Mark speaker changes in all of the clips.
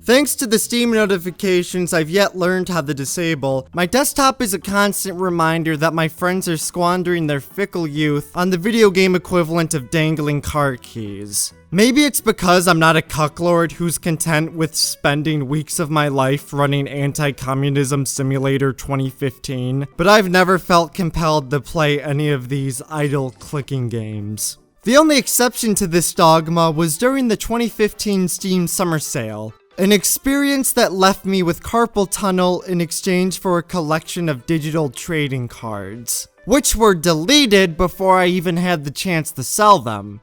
Speaker 1: Thanks to the Steam notifications I've yet learned how to disable, my desktop is a constant reminder that my friends are squandering their fickle youth on the video game equivalent of dangling car keys. Maybe it's because I'm not a cucklord who's content with spending weeks of my life running Anti-Communism Simulator 2015, but I've never felt compelled to play any of these idle clicking games. The only exception to this dogma was during the 2015 Steam Summer Sale. An experience that left me with carpal tunnel in exchange for a collection of digital trading cards, which were deleted before I even had the chance to sell them.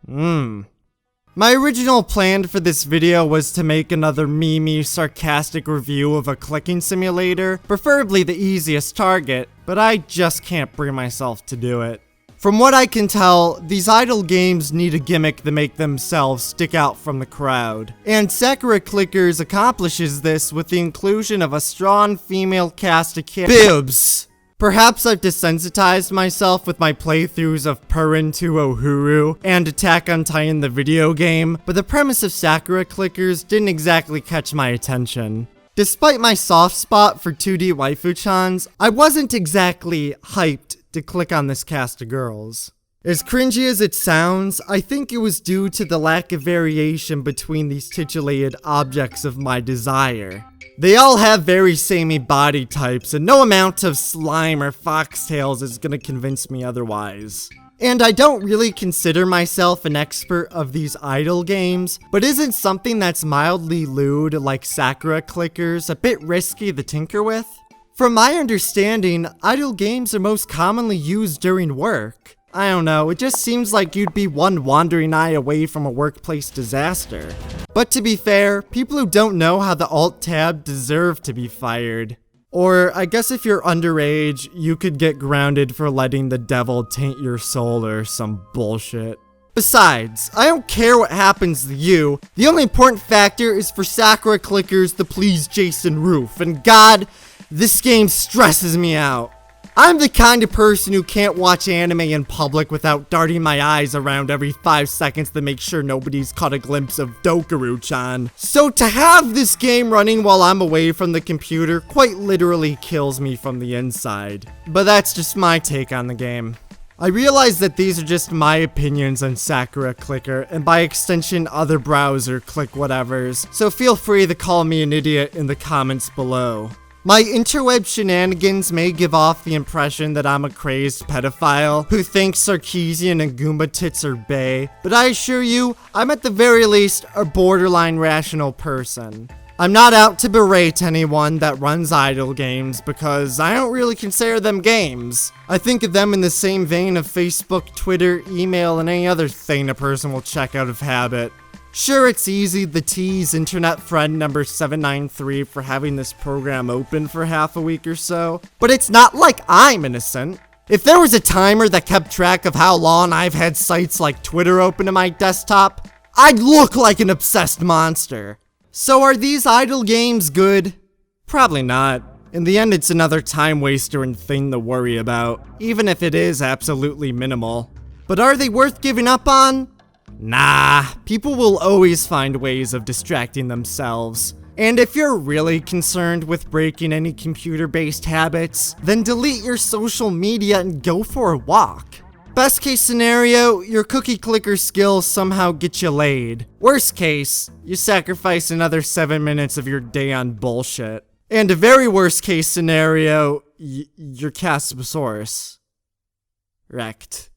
Speaker 1: My original plan for this video was to make another memey, sarcastic review of a clicking simulator, preferably the easiest target, but I just can't bring myself to do it. From what I can tell, these idle games need a gimmick to make themselves stick out from the crowd. And Sakura Clickers accomplishes this with the inclusion of a strong female cast of bibs. Perhaps I've desensitized myself with my playthroughs of Purin to Ohuru and Attack on Titan the video game, but the premise of Sakura Clickers didn't exactly catch my attention. Despite my soft spot for 2D waifu-chans, I wasn't exactly hyped to click on this cast of girls. As cringy as it sounds, I think it was due to the lack of variation between these titillated objects of my desire. They all have very samey body types, and no amount of slime or foxtails is gonna convince me otherwise. And I don't really consider myself an expert of these idle games, but isn't something that's mildly lewd like Sakura Clickers a bit risky to tinker with? From my understanding, idle games are most commonly used during work. I don't know, it just seems like you'd be one wandering eye away from a workplace disaster. But to be fair, people who don't know how the Alt-Tab deserve to be fired. Or, I guess if you're underage, you could get grounded for letting the devil taint your soul or some bullshit. Besides, I don't care what happens to you, the only important factor is for Sakura Clickers to please Jason Roof, and God, this game stresses me out. I'm the kind of person who can't watch anime in public without darting my eyes around every 5 seconds to make sure nobody's caught a glimpse of Dokuru-chan. So to have this game running while I'm away from the computer quite literally kills me from the inside. But that's just my take on the game. I realize that these are just my opinions on Sakura Clicker, and by extension other browser click whatevers, so feel free to call me an idiot in the comments below. My interweb shenanigans may give off the impression that I'm a crazed pedophile who thinks Sarkeesian and Goomba tits are bae, but I assure you, I'm at the very least a borderline rational person. I'm not out to berate anyone that runs idle games because I don't really consider them games. I think of them in the same vein of Facebook, Twitter, email, and any other thing a person will check out of habit. Sure, it's easy to tease internet friend number 793 for having this program open for half a week or so, but it's not like I'm innocent. If there was a timer that kept track of how long I've had sites like Twitter open to my desktop, I'd look like an obsessed monster. So are these idle games good? Probably not. In the end, it's another time waster and thing to worry about, even if it is absolutely minimal. But are they worth giving up on? Nah, people will always find ways of distracting themselves. And if you're really concerned with breaking any computer-based habits, then delete your social media and go for a walk. Best case scenario, your cookie clicker skills somehow get you laid. Worst case, you sacrifice another 7 minutes of your day on bullshit. And a very worst case scenario, you're Castosaurus. Wrecked.